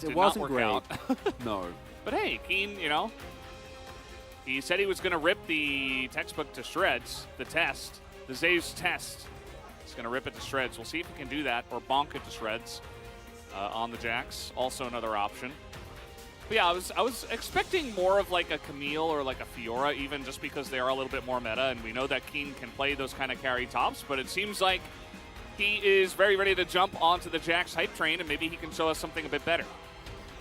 and it wasn't great. No. But hey, Keen, you know, he said he was going to rip the textbook to shreds, the test, the Zeus test. He's going to rip it to shreds. We'll see if he can do that or bonk it to shreds on the Jax. Also another option. But yeah, I was expecting more of like a Camille or like a Fiora, even just because they are a little bit more meta, and we know that Keen can play those kind of carry tops, but it seems like he is very ready to jump onto the Jax hype train, and maybe he can show us something a bit better.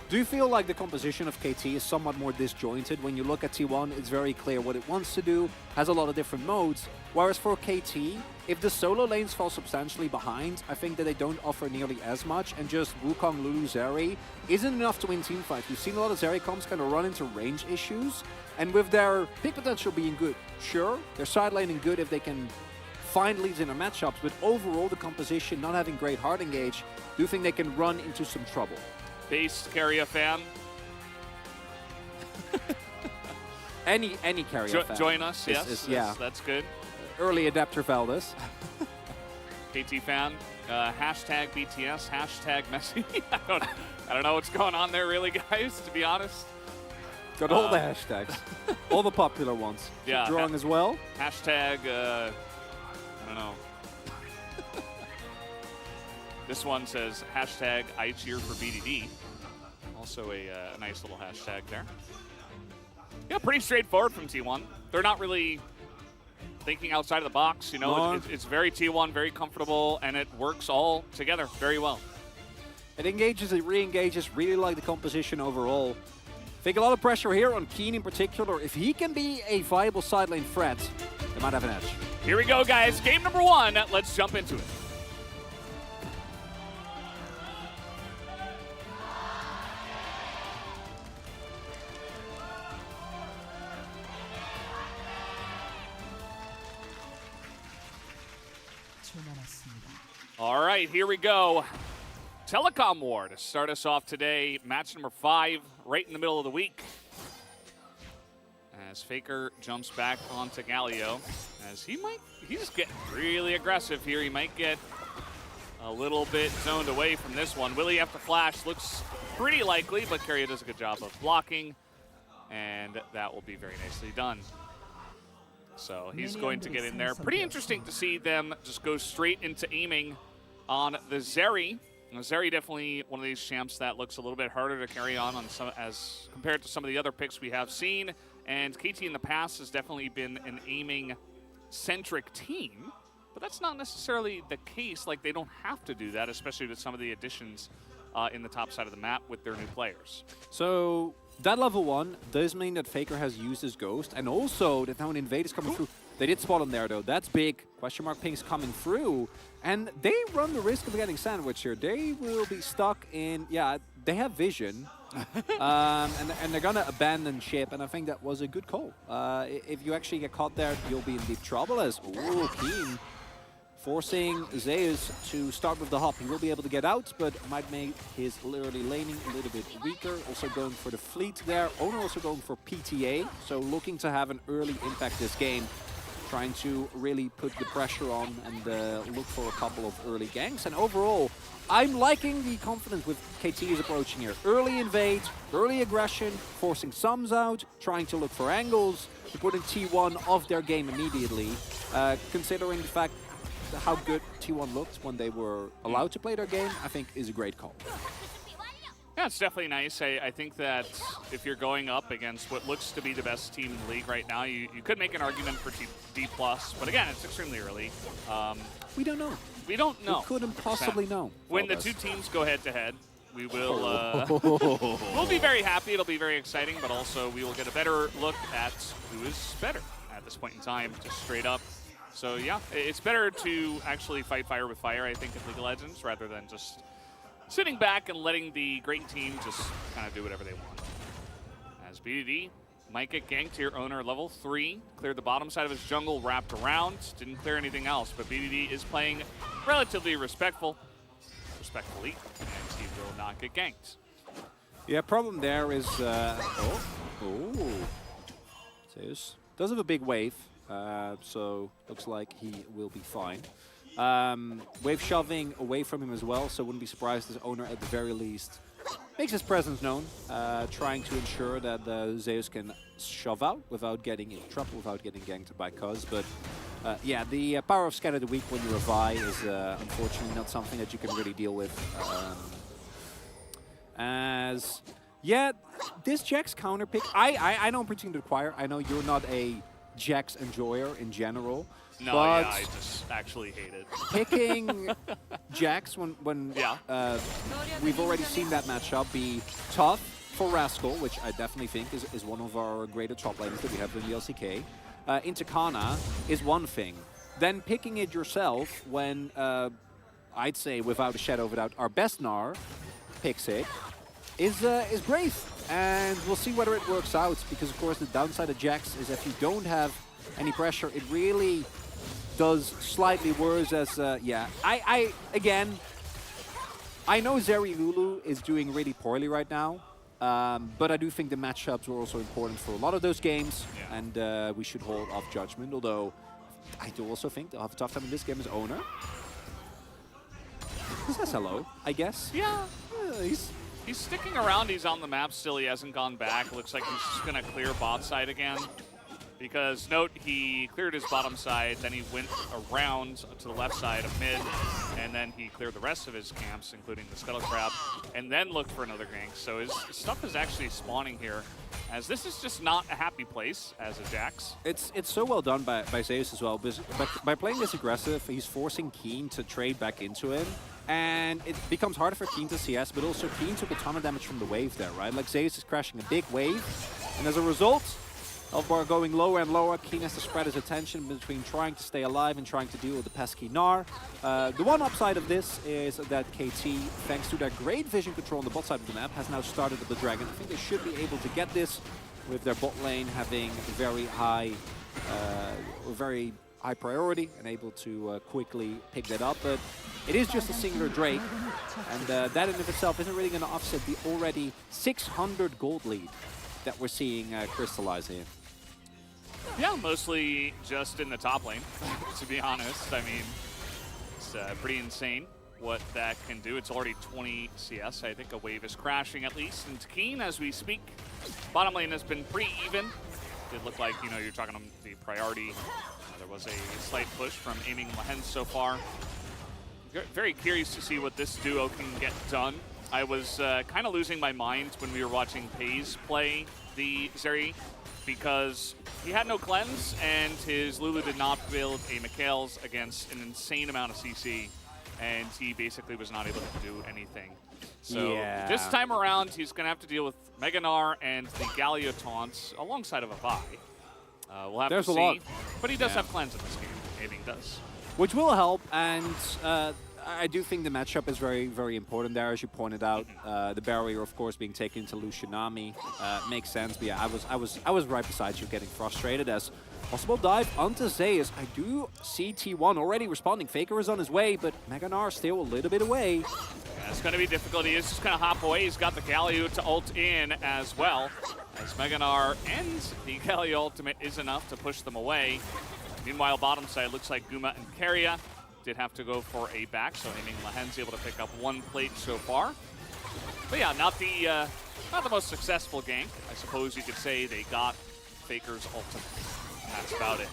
Do you feel like the composition of KT is somewhat more disjointed? When you look at T1, it's very clear what it wants to do, has a lot of different modes. Whereas for KT, if the solo lanes fall substantially behind, I think that they don't offer nearly as much, and just Wukong, Lulu, Zeri isn't enough to win teamfights. We've seen a lot of Zeri comps kind of run into range issues, and with their pick potential being good, sure, their side laning good if they can find leads in their matchups, but overall the composition not having great hard engage, do you think they can run into some trouble? Base carry a fan. any carrier fan. Join us, yes. Yeah. That's good. Early adapter Valdez. KT fan, hashtag BTS, hashtag Messi. I don't know what's going on there really, guys, to be honest. Got all the hashtags. All the popular ones. Yeah. Keep drawing as well. Hashtag, I don't know. This one says hashtag I cheer for BDD. Also a nice little hashtag there. Yeah, pretty straightforward from T1. They're not really thinking outside of the box, you know. No. It's very T1, very comfortable, and it works all together very well. It engages, it re-engages, really like the composition overall. I think a lot of pressure here on Keen in particular. If he can be a viable side lane threat, they might have an edge. Here we go, guys. Game number 1. Let's jump into it. All right, here we go. Telecom War to start us off today. Match number 5, right in the middle of the week. As Faker jumps back onto Galio, as he's getting really aggressive here. He might get a little bit zoned away from this one. Will he have to flash? Looks pretty likely, but Keria does a good job of blocking, and that will be very nicely done. So he's going to get in there. Pretty interesting to see them just go straight into aiming on the Zeri. Now, Zeri definitely one of these champs that looks a little bit harder to carry on some, as compared to some of the other picks we have seen. And KT in the past has definitely been an aiming-centric team, but that's not necessarily the case. Like, they don't have to do that, especially with some of the additions in the top side of the map with their new players. So that level 1 does mean that Faker has used his Ghost, and also that now an Invade is coming through. They did spot him there, though. That's big. Question mark pings coming through. And they run the risk of getting sandwiched here. They will be stuck in... Yeah, they have vision. and they're going to abandon ship, and I think that was a good call. If you actually get caught there, you'll be in deep trouble as... Ooh, Keen forcing Zeus to start with the hop. He will be able to get out, but might make his early laning a little bit weaker. Also going for the fleet there. Owner also going for PTA, so looking to have an early impact this game. Trying to really put the pressure on and look for a couple of early ganks. And overall, I'm liking the confidence with KT is approaching here. Early invade, early aggression, forcing sums out, trying to look for angles, to putting T1 off their game immediately. Considering the fact how good T1 looked when they were allowed to play their game, I think is a great call. Yeah, it's definitely nice. I think that if you're going up against what looks to be the best team in the league right now, you could make an argument for D+, but again, it's extremely early. We don't know. We don't know. We couldn't possibly know. When the two teams go head-to-head, we will we'll be very happy. It'll be very exciting, but also we will get a better look at who is better at this point in time, just straight up. So yeah, it's better to actually fight fire with fire, I think, in League of Legends, rather than just sitting back and letting the great team just kind of do whatever they want. As BDD might get ganked here, Owner level 3, cleared the bottom side of his jungle, wrapped around, didn't clear anything else, but BDD is playing relatively respectfully, and he will not get ganked. Yeah, problem there is, Zeus does have a big wave, so looks like he will be fine. Wave shoving away from him as well, so wouldn't be surprised as Owner at the very least makes his presence known, trying to ensure that Zeus can shove out without getting in trouble, without getting ganked by Cuz. But yeah, the power of Scatter the Weak when you revive is unfortunately not something that you can really deal with. Yeah, this Jax counter pick, I don't pretend to acquire. I know you're not a Jax enjoyer in general. No, but yeah, I just actually hate it. Picking Jax when we've already seen that matchup be tough for Rascal, which I definitely think is one of our greater top laners that we have in the LCK. Into Kana is one thing. Then picking it yourself when, I'd say without a shadow of a doubt, our best Gnar picks it, is brave. And we'll see whether it works out, because of course the downside of Jax is if you don't have any pressure, it really does slightly worse as, yeah. Again, I know Zeri Lulu is doing really poorly right now, but I do think the matchups were also important for a lot of those games, and we should hold off judgment, although I do also think they'll have a tough time in this game as owner. He says hello, I guess. Yeah. He's sticking around. He's on the map still. He hasn't gone back. Looks like he's just going to clear bot side again. Because, note, he cleared his bottom side, then he went around to the left side of mid, and then he cleared the rest of his camps, including the Scuttle Crab, and then looked for another gank. So his stuff is actually spawning here, as this is just not a happy place as a Jax. It's so well done by Zeus as well, because by playing this aggressive, he's forcing Keen to trade back into him, and it becomes harder for Keen to CS, but also Keen took a ton of damage from the wave there, right? Like, Zeus is crashing a big wave, and as a result, Elfbar going lower and lower, Keen has to spread his attention between trying to stay alive and trying to deal with the pesky Gnar. The one upside of this is that KT, thanks to their great vision control on the bot side of the map, has now started with the Dragon. I think they should be able to get this with their bot lane having very high priority and able to quickly pick that up. But it is just a singular Drake, and that in of itself isn't really going to offset the already 600 gold lead that we're seeing crystallize here. Yeah, mostly just in the top lane, to be honest. I mean, it's pretty insane what that can do. It's already 20 CS. I think a wave is crashing at least. And Keen, as we speak, bottom lane has been pretty even. It looked like, you know, you're talking about the priority. There was a slight push from aiming Lahens so far. Very curious to see what this duo can get done. I was kind of losing my mind when we were watching Pays play the Zeri, because he had no cleanse and his Lulu did not build a Mikhail's against an insane amount of CC, and he basically was not able to do anything. So this time around, he's going to have to deal with Mega Gnar and the Galio taunts alongside of a Vi. We'll have to see. A lot. But he does have cleanse in this game. Aiming does. Which will help, and I do think the matchup is very, very important there, as you pointed out. The barrier, of course, being taken to Lucianami makes sense. But yeah, I was right beside you, getting frustrated as possible dive onto Zeus. I do see T1 already responding. Faker is on his way, but Mega Gnar still a little bit away. Yeah, it's going to be difficult. He is just going to hop away. He's got the Galio to ult in as well. As Mega Gnar ends, the Galio ultimate is enough to push them away. Meanwhile, bottom side looks like Guma and Keria did have to go for a back, so aiming Lahens able to pick up one plate so far. But yeah, not the most successful gank. I suppose you could say they got Faker's ultimate. That's about it.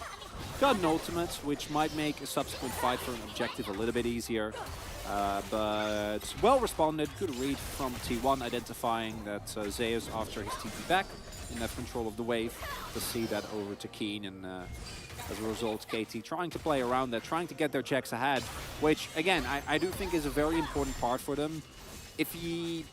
Got an ultimate, which might make a subsequent fight for an objective a little bit easier. But well responded, good read from T1, identifying that Zeus, after his TP back, didn't have control of the wave, to see that over to Keen, and as a result, KT trying to play around that, trying to get their checks ahead, which, again, I do think is a very important part for them. If he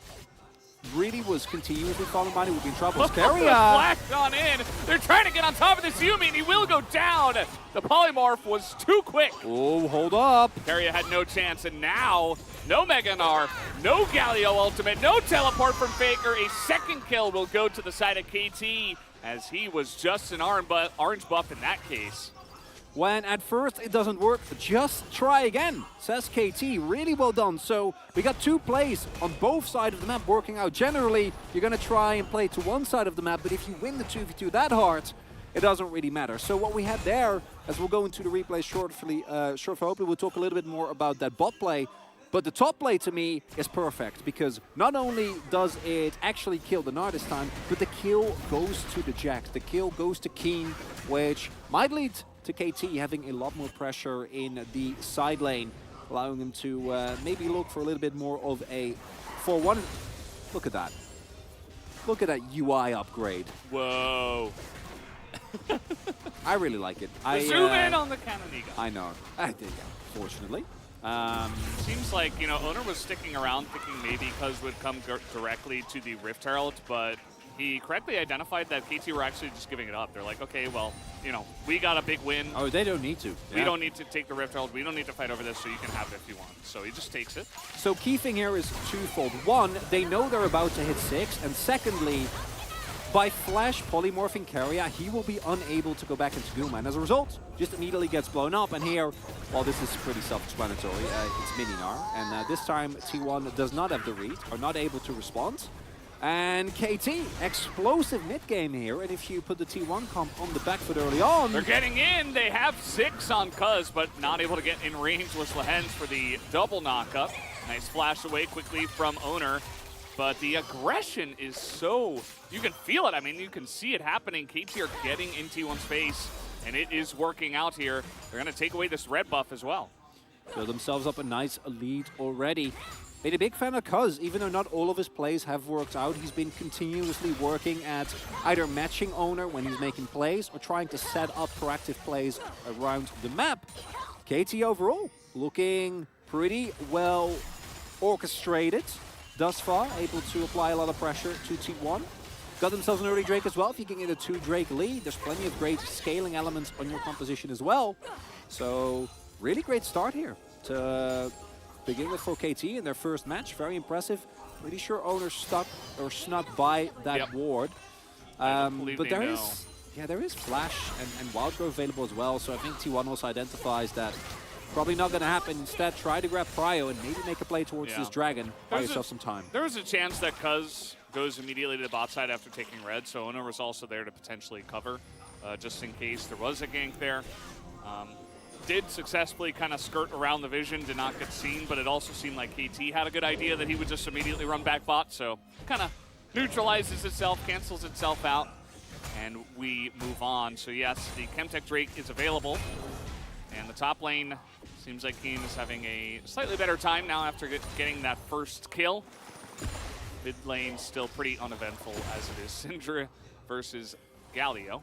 really was continuously falling behind, he would be in trouble. Keria! Flash on in! They're trying to get on top of this Yumi, and he will go down! The polymorph was too quick! Oh, hold up! Keria had no chance, and now, no Mega Gnar, no Galio ultimate, no teleport from Faker. A second kill will go to the side of KT, as he was just an orange buff in that case. When at first it doesn't work, just try again, says KT. Really well done. So we got two plays on both sides of the map working out. Generally, you're going to try and play to one side of the map, but if you win the 2v2 that hard, it doesn't really matter. So what we had there, as we'll go into the replay shortly, hopefully we'll talk a little bit more about that bot play. But the top play to me is perfect because not only does it actually kill the Gnar this time, but the kill goes to the Jax. The kill goes to Keen, which might lead to KT having a lot more pressure in the side lane, allowing him to maybe look for a little bit more of a 4-1. Look at that. Look at that UI upgrade. Whoa. I really like it. Zoom in on the Canoniga. I know. I did, yeah, fortunately. Seems like, you know, Owner was sticking around thinking maybe Cuz would come directly to the Rift Herald, but he correctly identified that KT were actually just giving it up. They're like, okay, well, you know, we got a big win. Oh, they don't need to. We don't need to take the Rift Herald. We don't need to fight over this, so you can have it if you want. So he just takes it. So key thing here is twofold. One, they know they're about to hit 6, and secondly, by flash polymorphing Keria, he will be unable to go back into Guma, and as a result, just immediately gets blown up. And here, well, this is pretty self-explanatory. It's mini Gnar, and this time T1 does not have the read, or not able to respond. And KT, explosive mid-game here, and if you put the T1 comp on the back foot early on... They're getting in! They have 6 on Cuz, but not able to get in range with Lehens for the double knock-up. Nice flash away quickly from Owner, but the aggression is so... You can feel it, I mean, you can see it happening. KT are getting in T1's face, and it is working out here. They're going to take away this red buff as well. Build themselves up a nice lead already. Been a big fan of Cuz, even though not all of his plays have worked out. He's been continuously working at either matching Owner when he's making plays or trying to set up proactive plays around the map. KT overall looking pretty well orchestrated thus far, able to apply a lot of pressure to T1. Got themselves an early Drake as well. If you can get a 2 Drake lead, there's plenty of great scaling elements on your composition as well. So really great start here to begin with for KT in their first match. Very impressive. Pretty sure Owner stuck or snuck by that ward. But there is Flash and Wild Growth available as well. So I think T1 also identifies that probably not going to happen. Instead, try to grab Prio and maybe make a play towards this Dragon. Buy yourself some time. There was a chance that Cuz goes immediately to the bot side after taking red, so Owner was also there to potentially cover, just in case there was a gank there. Did successfully kind of skirt around the vision, did not get seen, but it also seemed like KT had a good idea that he would just immediately run back bot, so kind of neutralizes itself, cancels itself out, and we move on. So yes, the Chemtech Drake is available, and the top lane seems like Keen is having a slightly better time now after getting that first kill. Mid lane still pretty uneventful as it is Syndra versus Galio.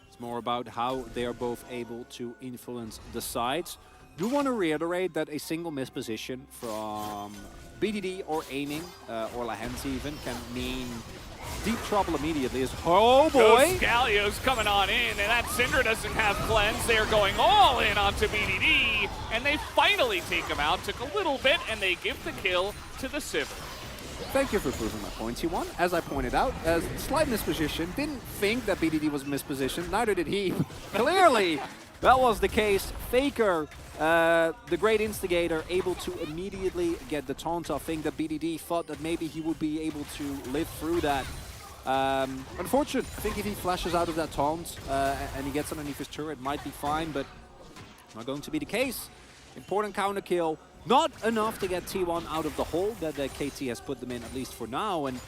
It's more about how they are both able to influence the sides. Do want to reiterate that a single misposition from BDD or aiming, or Lehens even, can mean deep trouble immediately. Oh boy! Galio's coming on in, and that Syndra doesn't have cleanse. They're going all in onto BDD, and they finally take him out. Took a little bit, and they give the kill to the Sivir. Thank you for proving my point, T1. As I pointed out, a slight misposition. Didn't think that BDD was mispositioned, neither did he. Clearly, that was the case. Faker, the great instigator, able to immediately get the taunt off. Think that BDD thought that maybe he would be able to live through that. Unfortunate. I think if he flashes out of that taunt and he gets underneath his turret, might be fine, but not going to be the case. Important counter kill. Not enough to get T1 out of the hole that KT has put them in, at least for now. And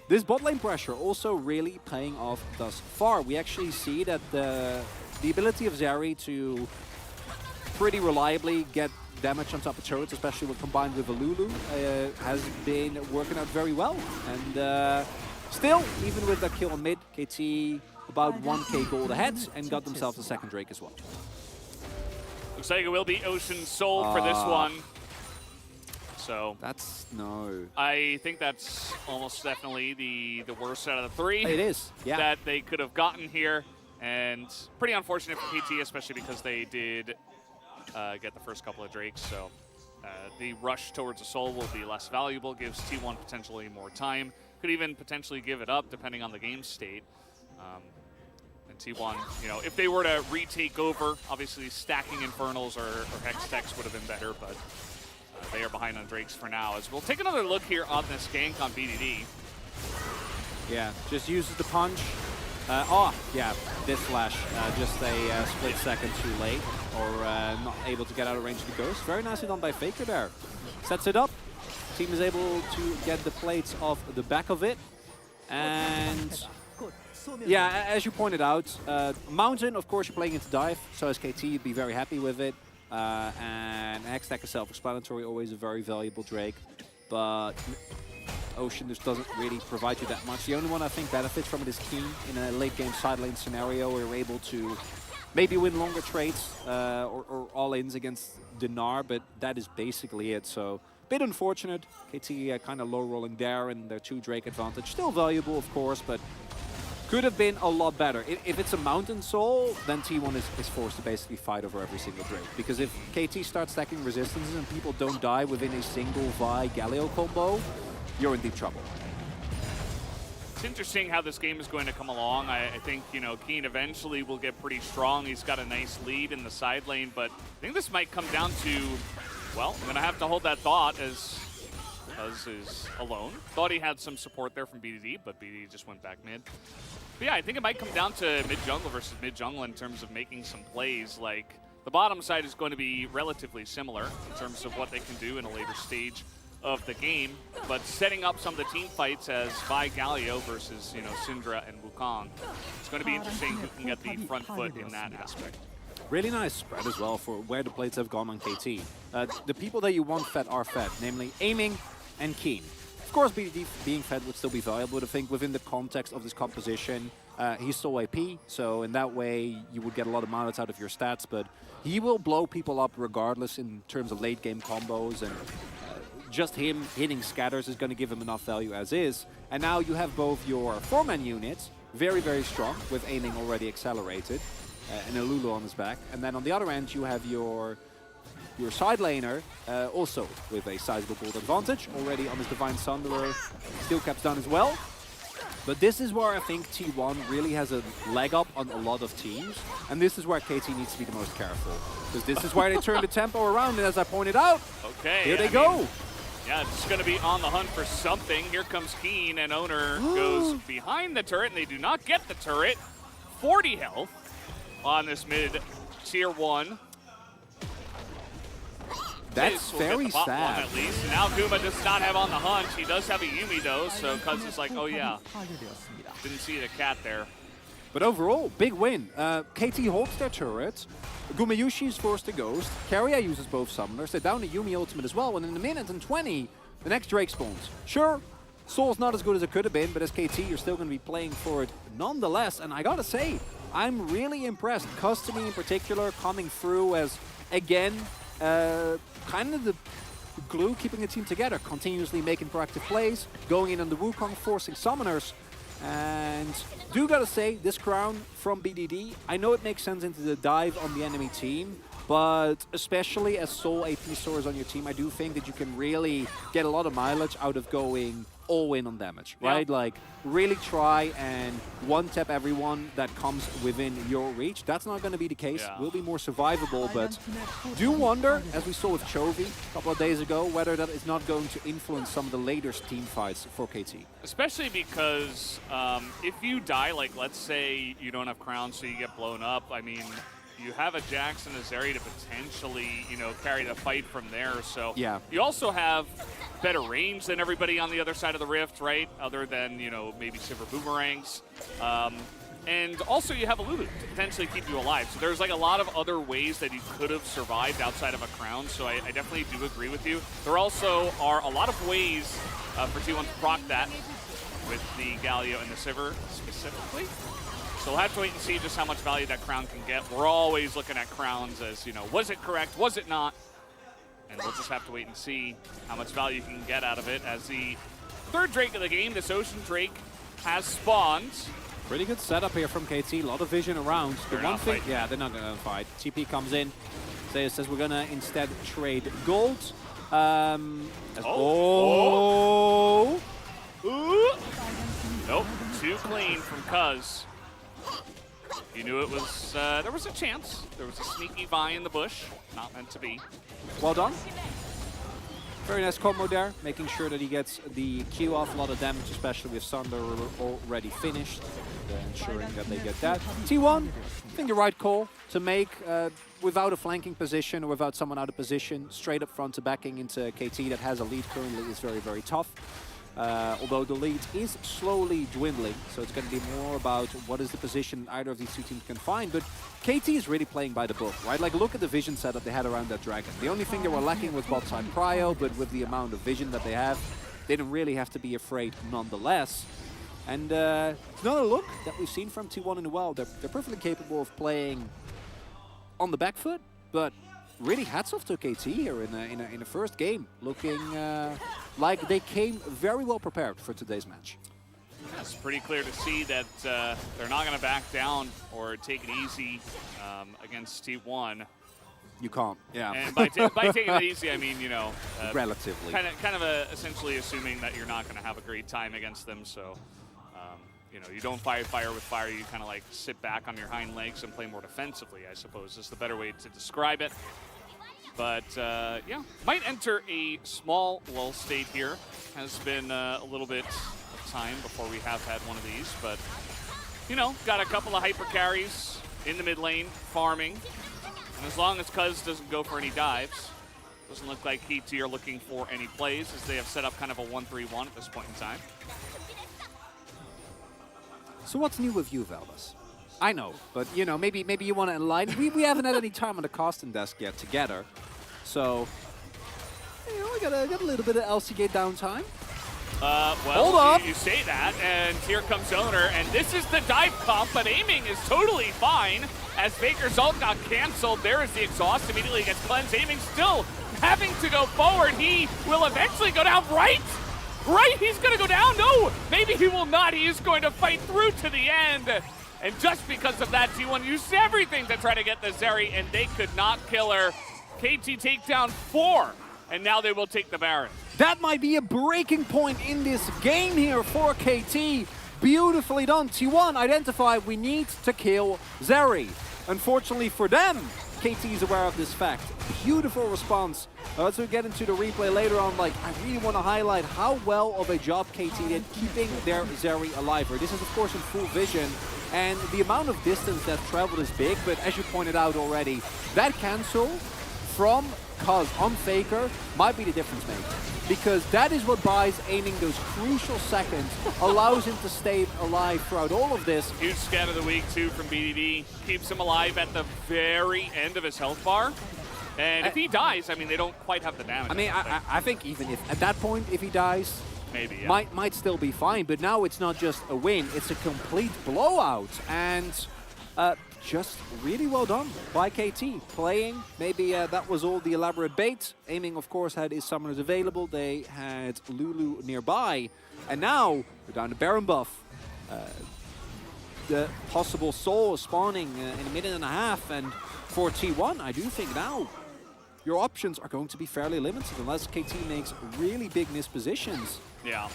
this bot lane pressure also really paying off thus far. We actually see that the ability of Zeri to pretty reliably get damage on top of turrets, especially when combined with a Lulu, has been working out very well. And still, even with that kill on mid, KT about 1k gold ahead and got themselves a second Drake as well. Looks like it will be Ocean Soul for this one. So no. I think that's almost definitely the worst out of the 3. It is, yeah. That they could have gotten here, and pretty unfortunate for KT, especially because they did get the first couple of Drakes. So the rush towards a Soul will be less valuable, gives T1 potentially more time. Could even potentially give it up depending on the game state. And T1, you know, if they were to retake over, obviously stacking Infernals or Hextechs would have been better, but they are behind on Drakes for now. As we'll take another look here on this gank on BDD. Yeah, just uses the punch. Yeah, this flash, just a split second too late, or not able to get out of range of the Ghost. Very nicely done by Faker there. Sets it up. Team is able to get the plates off the back of it. And yeah, as you pointed out, Mountain, of course, you're playing into dive, so as KT, you'd be very happy with it. And Hextech is self-explanatory, always a very valuable Drake. But Ocean just doesn't really provide you that much. The only one I think benefits from it is Keen in a late game side lane scenario where you're able to maybe win longer trades or all-ins against Dinar, but that is basically it. So a bit unfortunate. KT kind of low rolling there and their 2 Drake advantage. Still valuable, of course, but could have been a lot better. If it's a Mountain Soul, then T1 is forced to basically fight over every single Drake. Because if KT starts stacking resistances and people don't die within a single Vi Galio combo, you're in deep trouble. It's interesting how this game is going to come along. I think, you know, Keen eventually will get pretty strong. He's got a nice lead in the side lane, but I think this might come down to, well, I'm going to have to hold that thought as Cuz is alone. Thought he had some support there from BDD, but BDD just went back mid. But yeah, I think it might come down to mid-jungle versus mid-jungle in terms of making some plays. Like, the bottom side is going to be relatively similar in terms of what they can do in a later stage of the game, but setting up some of the team fights as Vi Galio versus, you know, Syndra and Wukong, it's going to be interesting who can get the front foot in that aspect. Really nice spread as well for where the plates have gone on KT. The people that you want fed are fed, namely Aiming and Keen. Of course, BDD being fed would still be valuable, but I think within the context of this composition, he's still AP, so in that way you would get a lot of mileage out of your stats, but he will blow people up regardless in terms of late game combos, and just him hitting scatters is going to give him enough value as is. And now you have both your 4-man units, very, very strong, with Aiming already accelerated, and a Lulu on his back. And then on the other end, you have your side laner, also with a sizable gold advantage, already on his Divine Sunderer, Steel Caps done as well. But this is where I think T1 really has a leg up on a lot of teams, and this is where KT needs to be the most careful, because this is where they turn the tempo around, and as I pointed out, okay, here they go. Yeah, it's going to be on the hunt for something. Here comes Keen, and Owner goes behind the turret, and they do not get the turret. 40 health on this mid tier 1. That's very sad. At least. Now Guma does not have on the hunt. He does have a Yuumi though, so Cuz is like, oh yeah, didn't see the cat there. But overall, big win. KT holds their turret. Gumayushi is forced to Ghost. Keria uses both summoners. They're down to Yuumi ultimate as well. And in a minute and 20, the next Drake spawns. Sure, Soul's not as good as it could have been, but as KT, you're still going to be playing for it nonetheless. And I gotta say, I'm really impressed. Custody in particular coming through as, again, kind of the glue keeping the team together, continuously making proactive plays, going in on the Wukong, forcing summoners. And do gotta say, this crown from BDD, I know it makes sense into the dive on the enemy team, but especially as Soul AP soars on your team, I do think that you can really get a lot of mileage out of going all in on damage, right? Yeah. Like, really try and one-tap everyone that comes within your reach. That's not going to be the case. Yeah. Will be more survivable, but do wonder, as we saw with Chovy a couple of days ago, whether that is not going to influence some of the later team fights for KT. Especially because if you die, like let's say you don't have Crown, so you get blown up, I mean, you have a Jax in this area to potentially, you know, carry the fight from there. So yeah. You also have better range than everybody on the other side of the rift, right? Other than, you know, maybe Silver Boomerangs. And also you have a Lulu to potentially keep you alive. So there's like a lot of other ways that you could have survived outside of a crown. So I definitely do agree with you. There also are a lot of ways for T1 to proc that with the Galio and the Sivir specifically. So we'll have to wait and see just how much value that crown can get. We're always looking at crowns as, you know, was it correct, was it not? And we'll just have to wait and see how much value you can get out of it as the third Drake of the game, this Ocean Drake, has spawned. Pretty good setup here from KT, a lot of vision around. They're not fighting. Yeah, they're not going to fight. TP comes in, says we're going to instead trade gold. Nope, too clean from Cuz. You knew it was, there was a chance. There was a sneaky Vi in the bush. Not meant to be. Well done. Very nice combo there, making sure that he gets the Q off. A lot of damage, especially with Sunder already finished. Ensuring that they get that. T1, I think the right call to make without a flanking position or without someone out of position. Straight up front to backing into KT that has a lead currently is very, very tough. Although the lead is slowly dwindling, so it's going to be more about what is the position either of these two teams can find. But KT is really playing by the book, right? Like, look at the vision set that they had around that dragon. The only thing they were lacking was bot side prio, but with the amount of vision that they have, they don't really have to be afraid nonetheless. And it's another look that we've seen from T1 in a while. They're perfectly capable of playing on the back foot, but really hats off to KT here in the first game, looking like they came very well prepared for today's match. It's pretty clear to see that they're not going to back down or take it easy against T1. You can't, yeah. And by taking it easy, I mean, you know, relatively. Kind of essentially assuming that you're not going to have a great time against them. So, you know, you don't fight fire with fire. You kind of like sit back on your hind legs and play more defensively, I suppose, is the better way to describe it. But, yeah, might enter a small lull state here. Has been a little bit of time before we have had one of these. But, you know, got a couple of hyper carries in the mid lane, farming. And as long as Cuz doesn't go for any dives, doesn't look like KT are looking for any plays, as they have set up kind of a 1-3-1 at this point in time. So what's new with you, Valdes? I know, but you know, maybe you want to enlighten. We haven't had any time on the casting desk yet together, so you know, we got a little bit of LCK downtime. Well, hold up. You say that, and here comes Owner, and this is the dive comp, but aiming is totally fine. As Faker's ult got canceled, there is the exhaust, immediately gets cleansed. Aiming still having to go forward. He will eventually go down, right? Right, he's gonna go down, no, maybe he will not. He is going to fight through to the end. And just because of that, T1 used everything to try to get the Zeri, and they could not kill her. KT take down 4, and now they will take the Baron. That might be a breaking point in this game here for KT. Beautifully done. T1 identify we need to kill Zeri. Unfortunately for them, KT is aware of this fact. Beautiful response. As we get into the replay later on, like, I really want to highlight how well of a job KT did keeping their Zeri alive. This is, of course, in full vision, and the amount of distance that's traveled is big, but as you pointed out already, that cancel from Cuz on Faker might be the difference maker. Because that is what buys aiming those crucial seconds, allows him to stay alive throughout all of this. Huge scan of the week, too, from BDD. Keeps him alive at the very end of his health bar. And if he dies, I mean, they don't quite have the damage. I mean, I think even if, at that point, if he dies, maybe, yeah. might still be fine. But now it's not just a win, it's a complete blowout. And just really well done by KT. Playing, maybe that was all the elaborate bait. Aiming, of course, had his summoners available. They had Lulu nearby. And now, we're down to Baron buff. The possible soul is spawning in a minute and a half. And for T1, I do think now your options are going to be fairly limited unless KT makes really big mispositions. Yeah.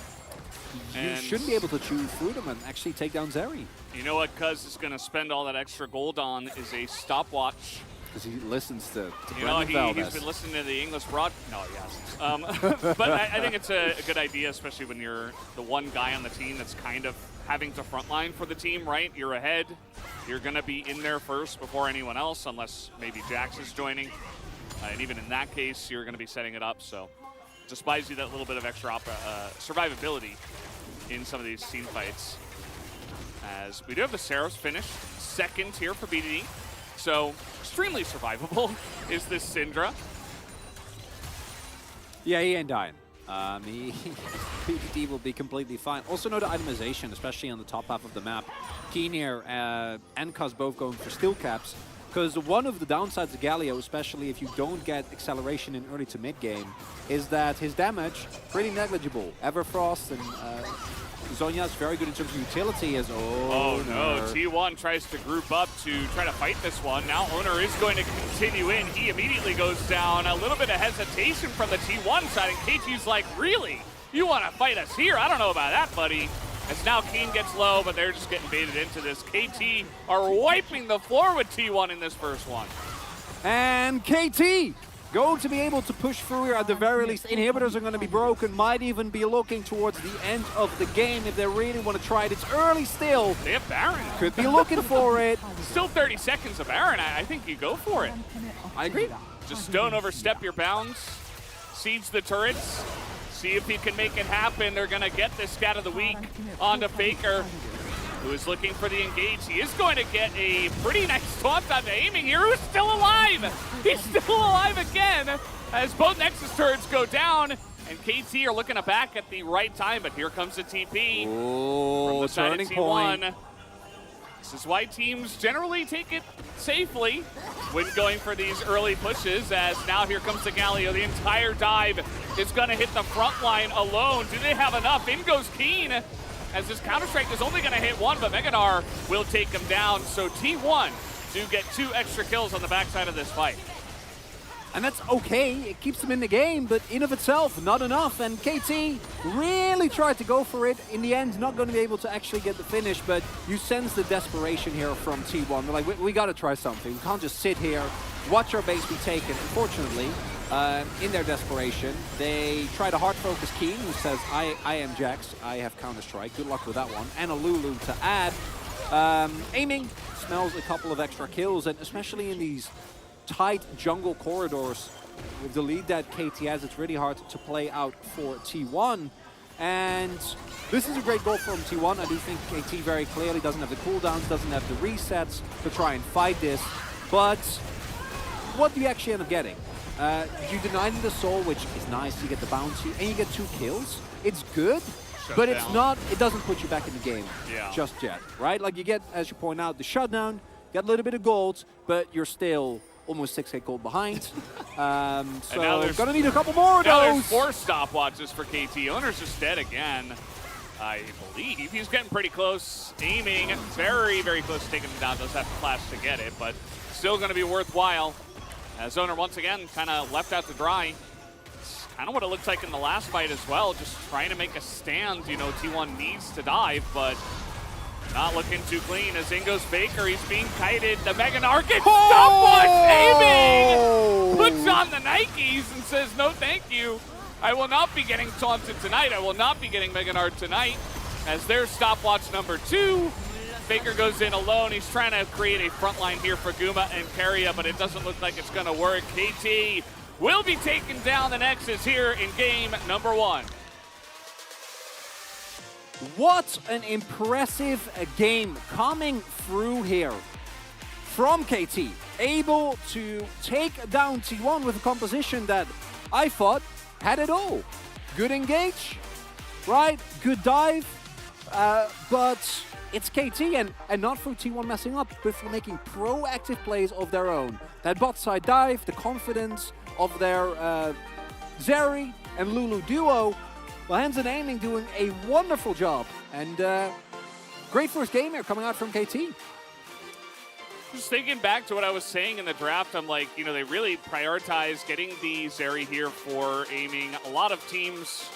You shouldn't be able to chew through them and actually take down Zeri. You know what Cuz is going to spend all that extra gold on is a stopwatch. Because he listens to you know, he's been listening to the English broad. No, he hasn't. But I think it's a good idea, especially when you're the one guy on the team that's kind of having to frontline for the team, right? You're ahead. You're going to be in there first before anyone else, unless maybe Jax is joining. And even in that case, you're going to be setting it up. So just buys you that little bit of extra survivability in some of these team fights. As we do have the Seraphs finished second here for BDD. So extremely survivable is this Syndra. Yeah, he ain't dying. BDD will be completely fine. Also note the itemization, especially on the top half of the map. Keener and Cuz both going for steel caps. Because one of the downsides of Galio, especially if you don't get acceleration in early to mid game, is that his damage pretty negligible. Everfrost and Zhonya's very good in terms of utility as oh no, T1 tries to group up to try to fight this one. Now Owner is going to continue in. He immediately goes down. A little bit of hesitation from the T1 side, and KT's like, really? You want to fight us here? I don't know about that, buddy. As now Keen gets low, but they're just getting baited into this. KT are wiping the floor with T1 in this first one. And KT going to be able to push through here at the very least. Inhibitors are going to be broken, might even be looking towards the end of the game if they really want to try it. It's early still. They have Baron. Could be looking for it. Still 30 seconds of Baron. I think you go for it. I agree. Just don't overstep your bounds. Siege the turrets. See if he can make it happen. They're going to get this scat of the week onto Faker, who is looking for the engage. He is going to get a pretty nice taunt on the aiming here. Who's still alive? He's still alive again as both Nexus turrets go down. And KT are looking to back at the right time, but here comes the TP from the side of T1. This is why teams generally take it safely when going for these early pushes, as now here comes the Galio. The entire dive is going to hit the front line alone. Do they have enough? In goes Keen, as this Counter-Strike is only going to hit one, but Meganar will take him down. So T1 do get 2 extra kills on the backside of this fight. And that's okay, it keeps them in the game, but in of itself, not enough. And KT really tried to go for it. In the end, not going to be able to actually get the finish, but you sense the desperation here from T1. They're like, we got to try something. We can't just sit here, watch our base be taken. Unfortunately, in their desperation, they try to hard focus Keen, who says, I am Jax, I have Counter-Strike. Good luck with that one. And a Lulu to add. Aiming smells a couple of extra kills, and especially in these tight jungle corridors with the lead that KT has, it's really hard to play out for T1. And this is a great goal from T1. I do think KT very clearly doesn't have the cooldowns, doesn't have the resets to try and fight this. But what do you actually end up getting? You deny them the soul, which is nice. You get the bounty and you get 2 kills. It's good, but it's not, it doesn't put you back in the game just yet, right? Like you get, as you point out, the shutdown, get a little bit of gold, but you're still almost 6k gold behind. So gonna need a couple more of those. There's 4 stopwatches for KT. Owner's just dead again, I believe. He's getting pretty close. Aiming very, very close to taking him down. Does have to flash to get it, but still gonna be worthwhile. As Owner once again kind of left out to dry. It's kind of what it looked like in the last fight as well. Just trying to make a stand. You know, T1 needs to dive, but not looking too clean as in goes Faker. He's being kited. The Meganar gets stopwatch aiming! Puts on the Nikes and says, no thank you. I will not be getting taunted tonight. I will not be getting Meganar tonight. As there's stopwatch number 2. Faker goes in alone. He's trying to create a front line here for Guma and Keria, but it doesn't look like it's going to work. KT will be taking down the Nexus here in game number 1. What an impressive game coming through here from KT. Able to take down T1 with a composition that I thought had it all. Good engage, right? Good dive, but it's KT and not through T1 messing up, but for making proactive plays of their own. That bot side dive, the confidence of their Zeri and Lulu duo. Well, Hands and Aiming doing a wonderful job, and great first game here coming out from KT. Just thinking back to what I was saying in the draft, I'm like, you know, they really prioritize getting the Zeri here for aiming. A lot of teams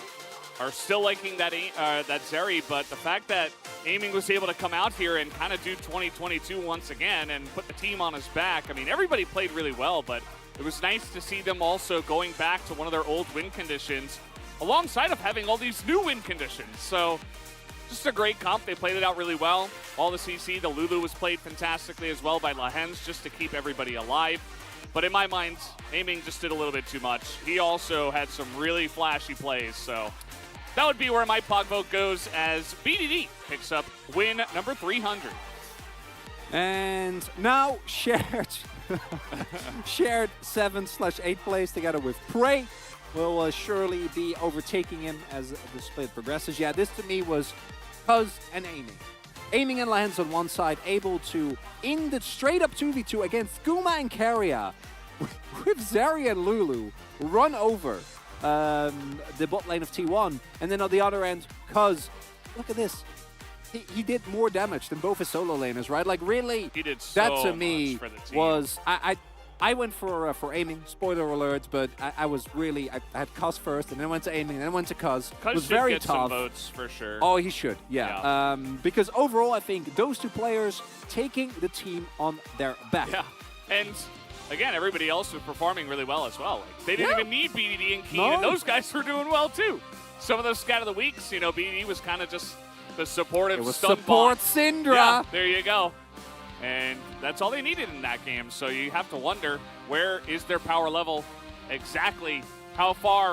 are still liking that Zeri, but the fact that Aiming was able to come out here and kind of do 2022 once again and put the team on his back. I mean, everybody played really well, but it was nice to see them also going back to one of their old win conditions, alongside of having all these new win conditions. So just a great comp. They played it out really well. All the CC, the Lulu was played fantastically as well by Lahens just to keep everybody alive. But in my mind, Aiming just did a little bit too much. He also had some really flashy plays. So that would be where my POG vote goes, as BDD picks up win number 300. And now shared 7/8 place together with Prey will surely be overtaking him as the split progresses. Yeah, this to me was Cuz and Aiming. Aiming and Lahens on one side, able to, in the straight-up 2v2 against Guma and Keria, with Zeri and Lulu, run over the bot lane of T1. And then on the other end, Cuz, look at this. He did more damage than both his solo laners, right? Like, really, he did so that to me much for the team. Was... I went for Aiming, spoiler alert, but I was really, I had Cuz first, and then went to Aiming, and then went to Cuz. Cuz was should very get tough. some votes for sure. Oh, he should, yeah. Because overall, I think those two players taking the team on their back. Yeah, and again, everybody else was performing really well as well. Like, they didn't even need BDD and Keen, No. and those guys were doing well too. Some of those scat of the weeks, you know, BDD was kind of just the supportive It was stun support bot. Syndra. Yeah, there you go. And that's all they needed in that game. So you have to wonder, where is their power level exactly? How far